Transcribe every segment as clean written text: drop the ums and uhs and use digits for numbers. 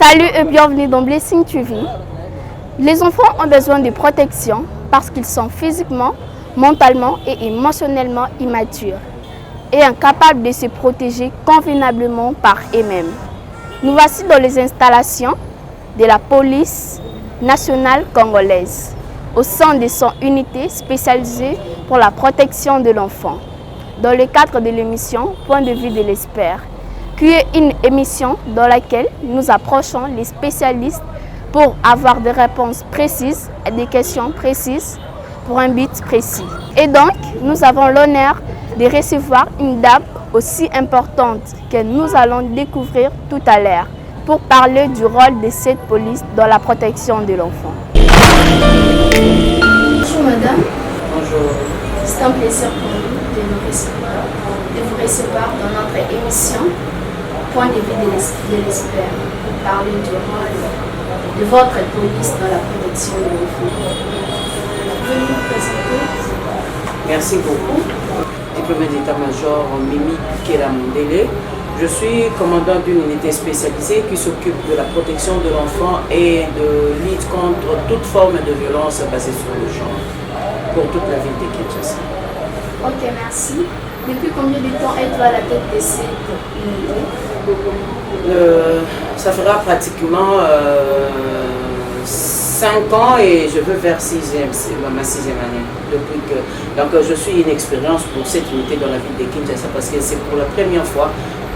Salut et bienvenue dans Blessing TV. Les enfants ont besoin de protection parce qu'ils sont physiquement, mentalement et émotionnellement immatures et incapables de se protéger convenablement par eux-mêmes. Nous voici dans les installations de la police nationale congolaise au sein de son unité spécialisée pour la protection de l'enfant, dans le cadre de l'émission Point de vue de l'expert, qui est une émission dans laquelle nous approchons les spécialistes pour avoir des réponses précises et des questions précises pour un but précis. Et donc, nous avons l'honneur de recevoir une dame aussi importante que nous allons découvrir tout à l'heure pour parler du rôle de cette police dans la protection de l'enfant. Bonjour madame. Bonjour. C'est un plaisir pour nous de vous recevoir dans notre émission Point de vue de l'expert pour parler du rôle de votre police dans la protection de l'enfant. Pouvez-vous vous présenter? Merci beaucoup. Diplômé d'état-major Mimi Kela-Mondele. Je suis commandant d'une unité spécialisée qui s'occupe de la protection de l'enfant et de lutte contre toute forme de violence basée sur le genre pour toute la ville de Kinshasa. Ok, merci. Depuis combien de temps êtes-vous à la tête de cette unité? Ça fera pratiquement 5 ans et je veux vers ma sixième année. Donc je suis une expérience pour cette unité dans la ville de Kinshasa parce que c'est pour la première fois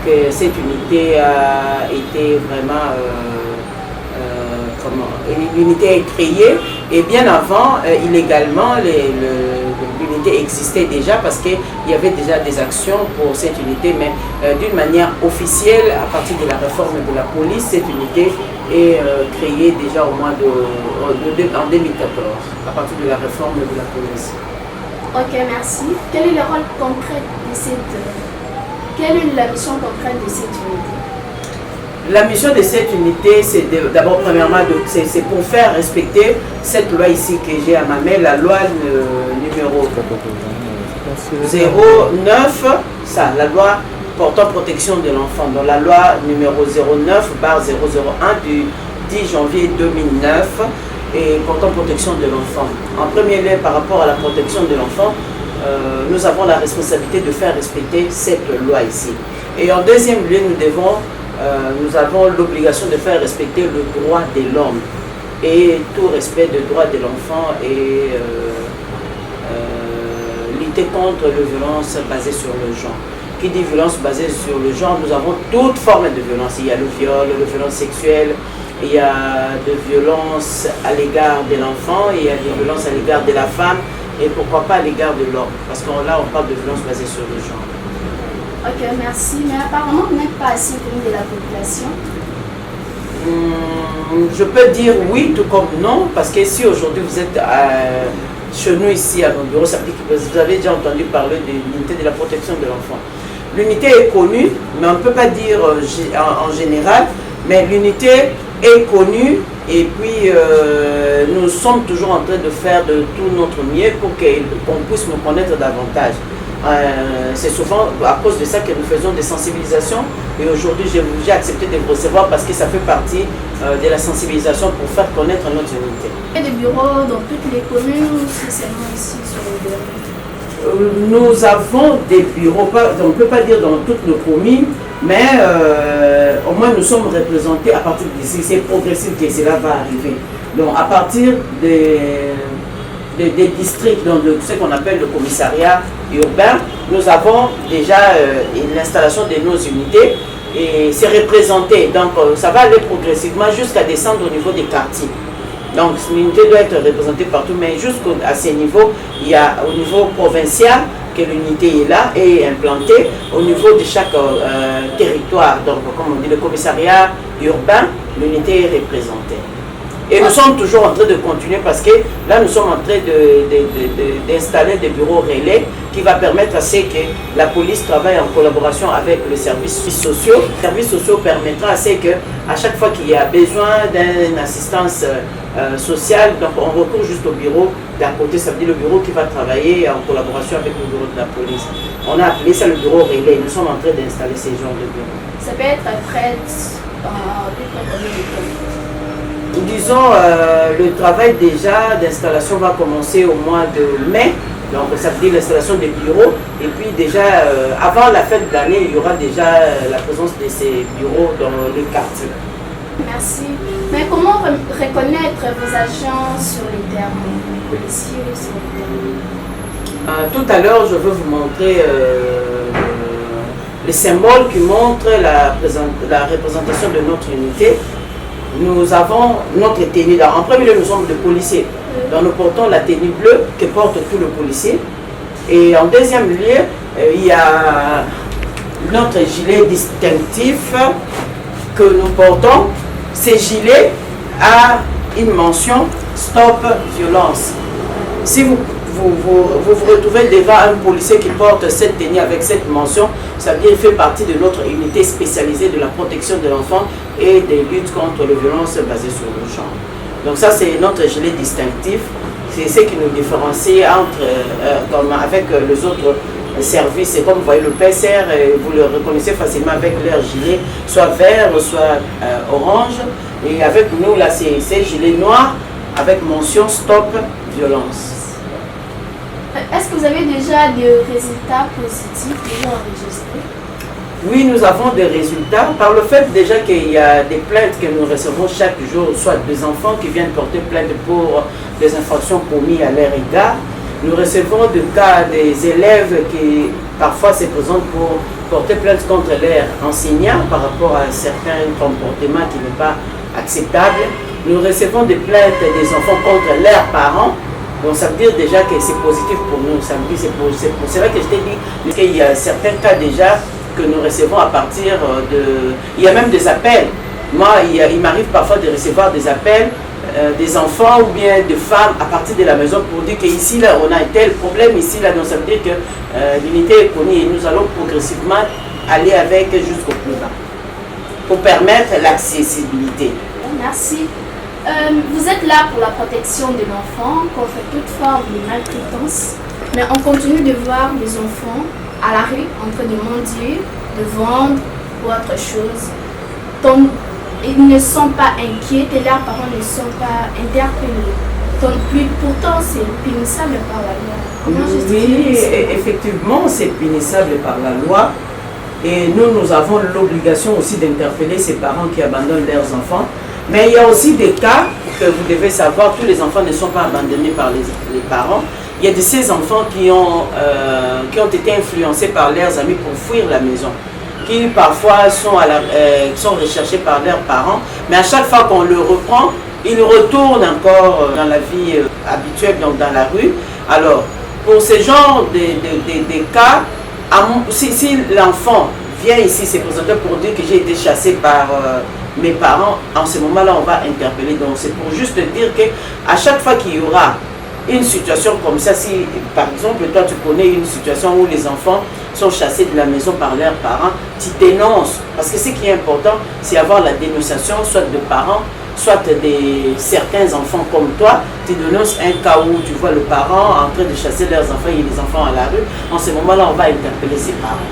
que cette unité a été vraiment l'unité est créée, et bien avant illégalement l'unité existait déjà parce qu'il y avait déjà des actions pour cette unité, mais d'une manière officielle à partir de la réforme de la police, cette unité est créée déjà au mois en 2014 à partir de la réforme de la police. Ok, merci. Quel est le rôle concret de quelle est la mission concrète de cette unité? La mission de cette unité, c'est d'abord, premièrement, c'est pour faire respecter cette loi ici que j'ai à ma main, la loi numéro 09, ça, la loi portant protection de l'enfant, dans la loi numéro 09/001 du 10 janvier 2009 et portant protection de l'enfant. En premier lieu, par rapport à la protection de l'enfant, nous avons la responsabilité de faire respecter cette loi ici. Et en deuxième lieu, nous avons l'obligation de faire respecter le droit de l'homme et tout respect du droit de l'enfant et lutter contre les violences basées sur le genre. Qui dit violence basée sur le genre, nous avons toute forme de violence. Il y a le viol, la violence sexuelle, il y a de violences à l'égard de l'enfant, il y a des violences à l'égard de la femme et pourquoi pas à l'égard de l'homme, parce que là on parle de violence basée sur le genre. Ok, merci. Mais apparemment, vous n'êtes pas assez connu de la population. Je peux dire oui, tout comme non, parce que si aujourd'hui vous êtes chez nous ici à nos bureaux, ça veut dire que vous avez déjà entendu parler de l'unité de la protection de l'enfant. L'unité est connue, mais on ne peut pas dire en général, mais l'unité est connue et puis nous sommes toujours en train de faire de tout notre mieux pour qu'on puisse nous connaître davantage. C'est souvent à cause de ça que nous faisons des sensibilisations et aujourd'hui j'ai accepté de vous recevoir parce que ça fait partie de la sensibilisation pour faire connaître notre unité. Il y a des bureaux dans toutes les communes ou seulement ici sur le bureau? Nous avons des bureaux, on ne peut pas dire dans toutes nos communes, mais au moins nous sommes représentés à partir d'ici. C'est progressif que cela va arriver. Donc à partir des districts, dans ce qu'on appelle le commissariat urbain, nous avons déjà l'installation de nos unités et c'est représenté. Donc ça va aller progressivement jusqu'à descendre au niveau des quartiers. Donc l'unité doit être représentée partout, mais jusqu'à ces niveaux, il y a au niveau provincial que l'unité est là et implantée au niveau de chaque territoire. Donc comme on dit, le commissariat urbain, l'unité est représentée. Et nous sommes toujours en train de continuer parce que là nous sommes en train d'installer des bureaux relais qui va permettre à ce que la police travaille en collaboration avec les services sociaux. Les services sociaux permettra à ce que à chaque fois qu'il y a besoin d'une assistance sociale, donc on recourt juste au bureau d'à côté, ça veut dire le bureau qui va travailler en collaboration avec le bureau de la police. On a appelé ça le bureau relais. Nous sommes en train d'installer ces genres de bureaux. Ça peut être près à peu près combien de temps? Disons, le travail déjà d'installation va commencer au mois de mai. Donc ça veut dire l'installation des bureaux. Et puis déjà, avant la fin de l'année, il y aura déjà la présence de ces bureaux dans le quartier. Merci. Mais comment reconnaître vos agents sur le terrain, les policiers sur le terrain? Tout à l'heure, je veux vous montrer les symboles qui montrent la représentation de notre unité. Nous avons notre tenue. En premier lieu, nous sommes des policiers. Donc nous portons la tenue bleue que porte tout le policier. Et en deuxième lieu, il y a notre gilet distinctif que nous portons. Ces gilets a une mention Stop Violence. Si vous retrouvez devant un policier qui porte cette tenue avec cette mention, ça veut dire qu'il fait partie de notre unité spécialisée de la protection de l'enfant et des luttes contre les violences basées sur le genre. Donc ça, c'est notre gilet distinctif. C'est ce qui nous différencie avec les autres services. Et comme vous voyez, le PCR, vous le reconnaissez facilement avec leur gilet, soit vert, soit orange. Et avec nous, là, c'est gilet noir avec mention Stop Violence. Est-ce que vous avez déjà des résultats positifs déjà enregistrés? Oui, nous avons des résultats par le fait déjà qu'il y a des plaintes que nous recevons chaque jour, soit des enfants qui viennent porter plainte pour des infractions commises à leur égard. Nous recevons des cas des élèves qui parfois se présentent pour porter plainte contre leurs enseignants par rapport à certains comportements qui ne sont pas acceptables. Nous recevons des plaintes des enfants contre leurs parents. Donc ça veut dire déjà que c'est positif pour nous. C'est pour cela que je t'ai dit qu'il y a certains cas déjà que nous recevons à partir de... Il y a même des appels. Moi, il m'arrive parfois de recevoir des appels des enfants ou bien de femmes à partir de la maison pour dire qu'ici, là, on a un tel problème, ici, là, donc ça veut dire que l'unité est connue et nous allons progressivement aller avec jusqu'au plus bas pour permettre l'accessibilité. Merci. Vous êtes là pour la protection de l'enfant contre toute forme de maltraitance, mais on continue de voir les enfants à la rue en train de mendier, de vendre ou autre chose. Ils ne sont pas inquiets et leurs parents ne sont pas interpellés. Pourtant, c'est punissable par la loi. Comment oui, effectivement, c'est punissable par la loi. Et nous avons l'obligation aussi d'interpeller ces parents qui abandonnent leurs enfants. Mais il y a aussi des cas que vous devez savoir, tous les enfants ne sont pas abandonnés par les parents. Il y a de ces enfants qui ont été influencés par leurs amis pour fuir la maison, qui parfois sont recherchés par leurs parents, mais à chaque fois qu'on le reprend, ils retournent encore dans la vie habituelle, donc dans la rue. Alors, pour ce genre de cas, si l'enfant vient ici se présenter pour dire que j'ai été chassé par mes parents, en ce moment-là, on va interpeller. Donc, c'est pour juste dire qu'à chaque fois qu'il y aura une situation comme ça, si par exemple toi tu connais une situation où les enfants sont chassés de la maison par leurs parents, tu dénonces. Parce que ce qui est important, c'est avoir la dénonciation, soit de parents, soit de certains enfants comme toi. Tu dénonces un cas où tu vois le parent en train de chasser leurs enfants et les enfants à la rue. En ce moment-là, on va interpeller ses parents.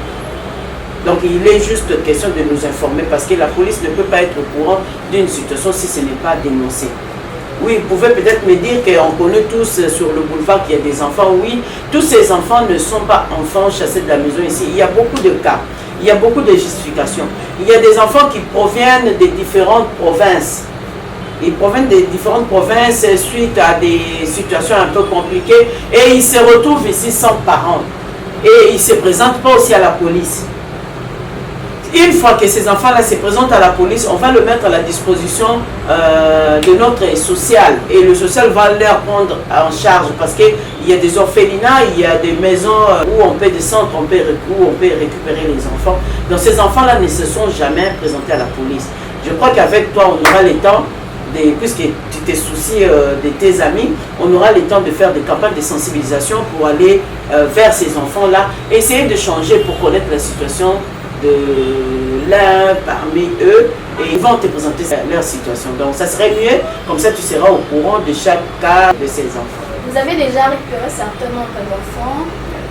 Donc il est juste question de nous informer parce que la police ne peut pas être au courant d'une situation si ce n'est pas dénoncé. Oui, vous pouvez peut-être me dire qu'on connaît tous sur le boulevard qu'il y a des enfants. Oui, tous ces enfants ne sont pas enfants chassés de la maison ici. Il y a beaucoup de cas, il y a beaucoup de justifications. Il y a des enfants qui proviennent des différentes provinces. Ils proviennent des différentes provinces suite à des situations un peu compliquées et ils se retrouvent ici sans parents. Et ils ne se présentent pas aussi à la police. Une fois que ces enfants-là se présentent à la police, on va le mettre à la disposition de notre social. Et le social va leur prendre en charge parce qu'il y a des orphelinats, il y a des maisons où on peut descendre, où on peut récupérer les enfants. Donc ces enfants-là ne se sont jamais présentés à la police. Je crois qu'avec toi, on aura le temps, puisque tu te soucies de tes amis, on aura le temps de faire des campagnes de sensibilisation pour aller vers ces enfants-là, essayer de changer pour connaître la situation de l'un parmi eux et ils vont te présenter leur situation. Donc ça serait mieux, comme ça tu seras au courant de chaque cas de ces enfants. Vous avez déjà récupéré certains nombres d'enfants,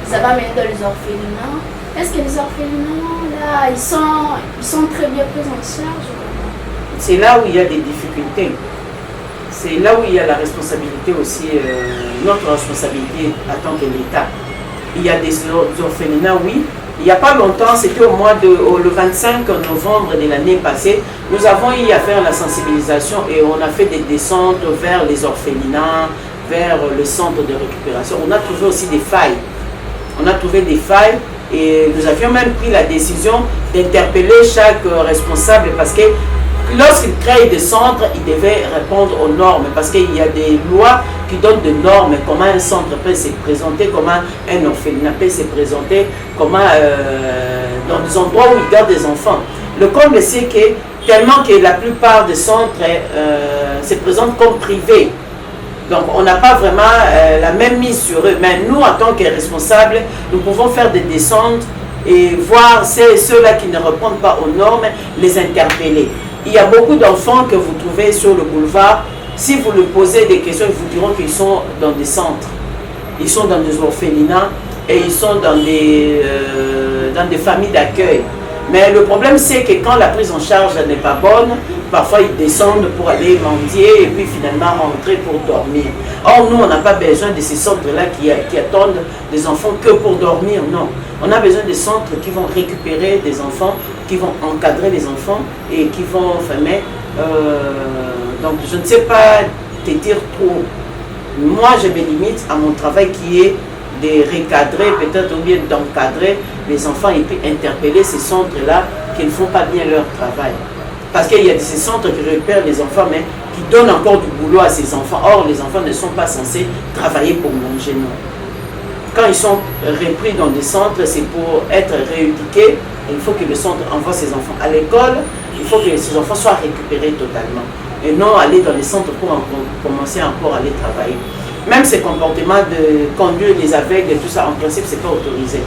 vous avez amené dans les orphelinats. Est-ce que les orphelinats, là, ils sont très bien pris en charge? c'est là où il y a des difficultés. C'est là où il y a la responsabilité aussi, notre responsabilité en tant que l'État. Il y a des orphelinats, oui. Il n'y a pas longtemps, c'était le 25 novembre de l'année passée, nous avons eu à faire la sensibilisation et on a fait des descentes vers les orphelinats, vers le centre de récupération. On a trouvé aussi des failles. On a trouvé des failles et nous avions même pris la décision d'interpeller chaque responsable parce que lorsqu'il crée des centres, il devait répondre aux normes parce qu'il y a des lois qui donnent des normes, comment un centre peut se présenter, comment un orphelinat peut se présenter, comment dans des endroits où ils gardent des enfants. Le comble, c'est que tellement que la plupart des centres se présentent comme privés. Donc on n'a pas vraiment la même mise sur eux. Mais nous, en tant que responsables, nous pouvons faire des descentes et voir ceux-là qui ne répondent pas aux normes, les interpeller. Il y a beaucoup d'enfants que vous trouvez sur le boulevard. Si vous leur posez des questions, ils vous diront qu'ils sont dans des centres. Ils sont dans des orphelinats et ils sont dans des familles d'accueil. Mais le problème, c'est que quand la prise en charge n'est pas bonne, parfois ils descendent pour aller mendier et puis finalement rentrer pour dormir. Or, nous, on n'a pas besoin de ces centres-là qui attendent des enfants que pour dormir, non. On a besoin de centres qui vont récupérer des enfants, qui vont encadrer les enfants et qui vont fermer. Donc, je ne sais pas te dire trop. Moi, je me limite à mon travail qui est de recadrer, peut-être ou bien d'encadrer les enfants et puis interpeller ces centres-là qui ne font pas bien leur travail. Parce qu'il y a ces centres qui récupèrent les enfants, mais qui donnent encore du boulot à ces enfants. Or, les enfants ne sont pas censés travailler pour manger, non. Quand ils sont repris dans des centres, c'est pour être rééduqués. Il faut que le centre envoie ses enfants à l'école. Il faut que ces enfants soient récupérés totalement. Et non aller dans les centres pour commencer encore à aller travailler. Même ces comportements de conduire les aveugles et tout ça, en principe, ce n'est pas autorisé.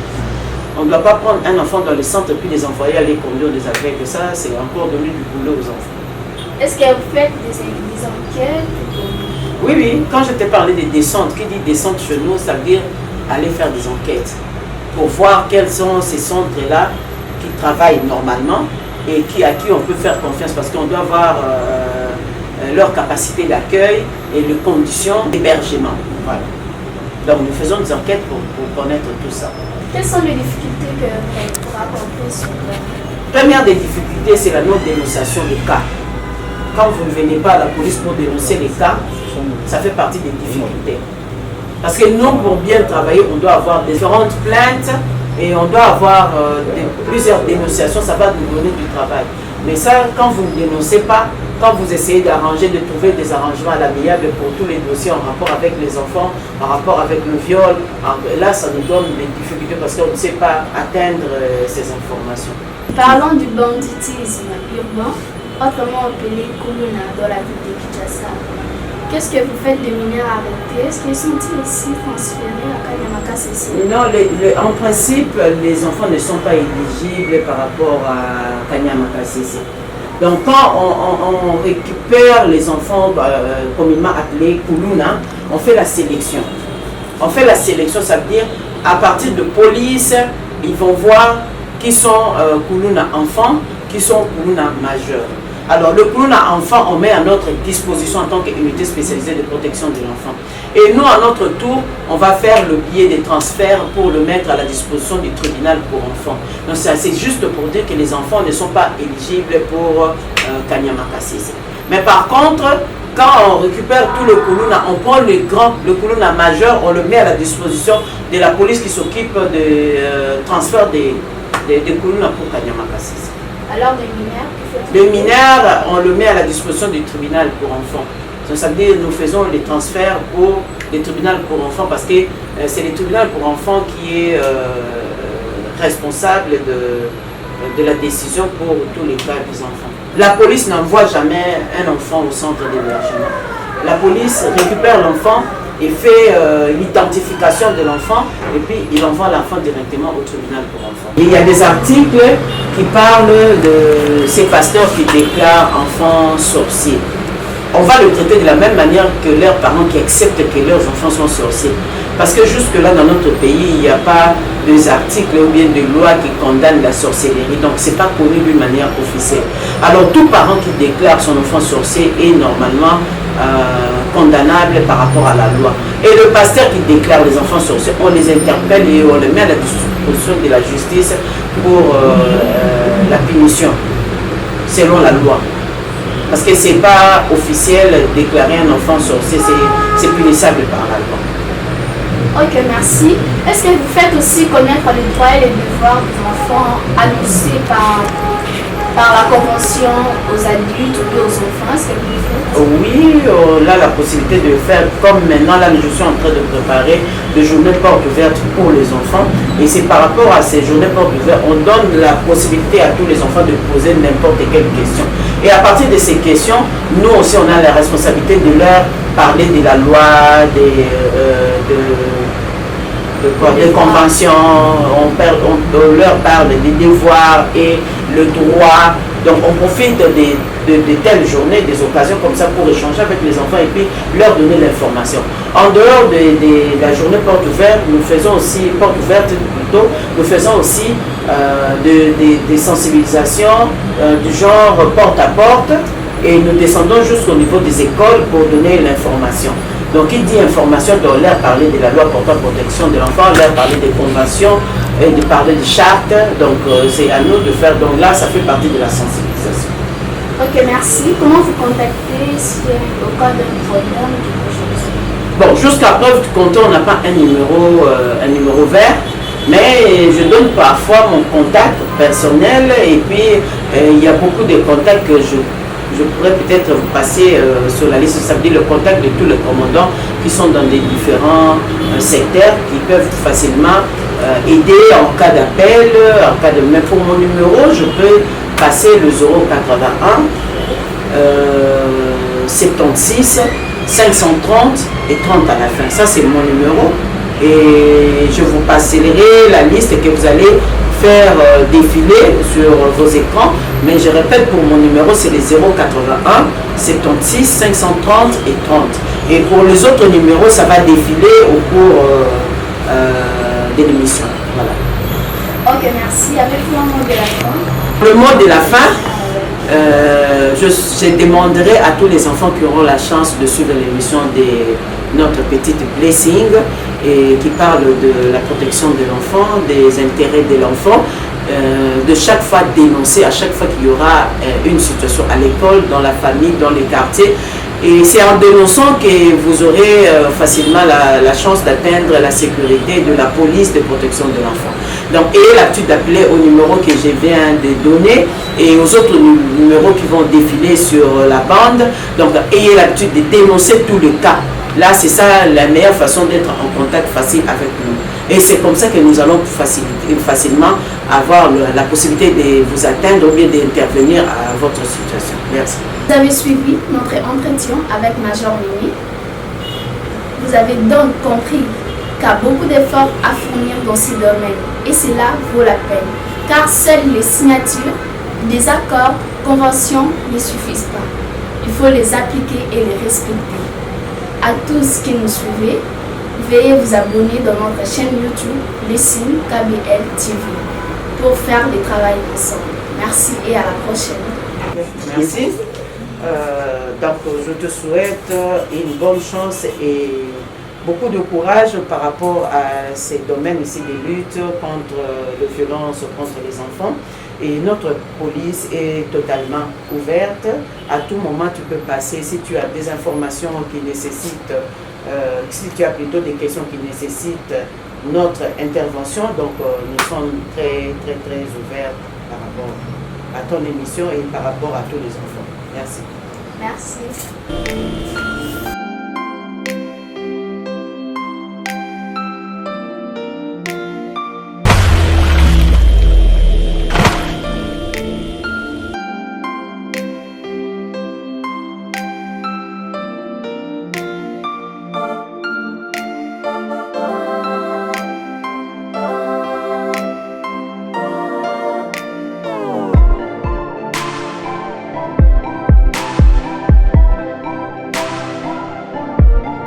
On ne doit pas prendre un enfant dans les centres puis les envoyer aller conduire des aveugles. Ça, c'est encore donner du boulot aux enfants. Est-ce que vous faites des enquêtes? Oui, oui. Quand je t'ai parlé des descentes, qui dit descente chez nous, ça veut dire aller faire des enquêtes pour voir quels sont ces centres-là qui travaillent normalement et à qui on peut faire confiance parce qu'on doit voir leur capacité d'accueil et les conditions d'hébergement. Voilà. Donc nous faisons des enquêtes pour connaître tout ça. Quelles sont les difficultés que vous rencontrez sur le... Première des difficultés, c'est la non-dénonciation des cas. Quand vous ne venez pas à la police pour dénoncer les cas, ça fait partie des difficultés. Parce que nous, pour bien travailler, on doit avoir différentes plaintes et on doit avoir plusieurs dénonciations, ça va nous donner du travail. Mais ça, quand vous ne dénoncez pas, quand vous essayez d'arranger, de trouver des arrangements à l'amiable pour tous les dossiers en rapport avec les enfants, en rapport avec le viol, là, ça nous donne des difficultés parce qu'on ne sait pas atteindre ces informations. Parlons du banditisme urbain, autrement appelé Kuluna, dans la ville de Kinshasa. Qu'est-ce que vous faites des mineurs arrêtés? Est-ce qu'ils sont-ils aussi transférés à Kanyamaka CC? Non, en principe, les enfants ne sont pas éligibles par rapport à Kanyamaka CC. Donc quand on récupère les enfants communément appelés Kuluna, on fait la sélection. On fait la sélection, ça veut dire à partir de police, ils vont voir qui sont Kuluna enfants, qui sont Kuluna majeurs. Alors le Kuluna enfant, on met à notre disposition en tant qu'unité spécialisée de protection de l'enfant. Et nous, à notre tour, on va faire le billet de transfert pour le mettre à la disposition du tribunal pour enfants. Donc c'est juste pour dire que les enfants ne sont pas éligibles pour Kanyamaka CC. Mais par contre, quand on récupère tout le Kuluna, on prend le Kuluna majeur, on le met à la disposition de la police qui s'occupe de transfert des Kuluna pour Kanyamaka CC. Alors des mineurs? Les mineurs, on le met à la disposition du tribunal pour enfants. Ça veut dire que nous faisons les transferts pour les tribunaux pour enfants parce que c'est le tribunal pour enfants qui est responsable de la décision pour tous les cas des enfants. La police n'envoie jamais un enfant au centre d'hébergement. La police récupère l'enfant et fait l'identification de l'enfant et puis il envoie l'enfant directement au tribunal pour enfants. Et il y a des articles qui parlent de ces pasteurs qui déclarent enfants sorciers. on va le traiter de la même manière que leurs parents qui acceptent que leurs enfants sont sorciers. Parce que jusque-là, dans notre pays, il n'y a pas des articles ou bien des lois qui condamnent la sorcellerie. Donc, ce n'est pas connu d'une manière officielle. Alors, tout parent qui déclare son enfant sorcier est normalement condamnable par rapport à la loi. Et le pasteur qui déclare les enfants sorciers, on les interpelle et on les met à la disposition de la justice pour la punition, selon la loi. Parce que ce n'est pas officiel déclarer un enfant sorcier, c'est punissable par la loi. Ok, merci. Est-ce que vous faites aussi connaître les droits et les devoirs des enfants annoncés par la Convention aux adultes ou aux enfants? Est-ce que vous le faites? Oui, on a la possibilité de le faire, comme maintenant, là, je suis en train de préparer des journées portes ouvertes pour les enfants. Et c'est par rapport à ces journées portes ouvertes, on donne la possibilité à tous les enfants de poser n'importe quelle question. Et à partir de ces questions, nous aussi, on a la responsabilité de leur parler de la loi, des conventions, on leur parle des devoirs et le droit. Donc on profite de telles journées, des occasions comme ça pour échanger avec les enfants et puis leur donner l'information. En dehors de la journée porte ouverte, nous faisons aussi, porte ouverte plutôt, nous faisons aussi des sensibilisations du genre porte à porte et nous descendons jusqu'au niveau des écoles pour donner l'information. Donc, il dit information, doit leur parler de la loi portant protection de l'enfant, leur parler des conventions, et de parler des chartes. Donc, c'est à nous de faire. Donc là, ça fait partie de la sensibilisation. Ok, merci. Comment vous contactez si au cas d'un problème ou quelque chose? Bon, jusqu'à preuve du contraire, on n'a pas un numéro vert, mais je donne parfois mon contact personnel et puis il y a beaucoup de contacts que je pourrais peut-être vous passer sur la liste, ça veut dire le contact de tous les commandants qui sont dans des différents secteurs qui peuvent facilement aider en cas d'appel, en cas de... Mais pour mon numéro, je peux passer le 081 76 530 et 30 à la fin. Ça, c'est mon numéro. Et je vous passerai la liste que vous allez faire défiler sur vos écrans, mais je répète, pour mon numéro c'est les 081 76 530 et 30, et pour les autres numéros ça va défiler au cours de l'émission. Voilà. Ok, merci. Avec le mot de la fin? Le mot de la fin, je demanderai à tous les enfants qui auront la chance de suivre l'émission de notre petite Blessing et qui parle de la protection de l'enfant, des intérêts de l'enfant, de chaque fois dénoncer, à chaque fois qu'il y aura une situation à l'école, dans la famille, dans les quartiers. Et c'est en dénonçant que vous aurez facilement la chance d'atteindre la sécurité de la police de protection de l'enfant. Donc, ayez l'habitude d'appeler au numéro que je viens de donner et aux autres numéros qui vont défiler sur la bande. Donc, ayez l'habitude de dénoncer tous les cas. Là, c'est ça la meilleure façon d'être en contact facile avec nous. Et c'est comme ça que nous allons facilement avoir la possibilité de vous atteindre ou bien d'intervenir à votre situation. Merci. Vous avez suivi notre entretien avec Major Mimi. Vous avez donc compris qu'il y a beaucoup d'efforts à fournir dans ces domaines et cela vaut la peine, car seules les signatures des accords, conventions ne suffisent pas. Il faut les appliquer et les respecter. À tous qui nous suivez, veuillez vous abonner dans notre chaîne YouTube Blessing KBL TV pour faire le travail ensemble. Merci et à la prochaine. Merci. Donc je te souhaite une bonne chance et beaucoup de courage par rapport à ces domaines ici de lutte contre les violences contre les enfants. Et notre police est totalement ouverte. À tout moment, tu peux passer. Si tu as des informations qui nécessitent, si tu as plutôt des questions qui nécessitent notre intervention, donc nous sommes très ouverts par rapport à ton émission et par rapport à tous les enfants. Merci. Merci.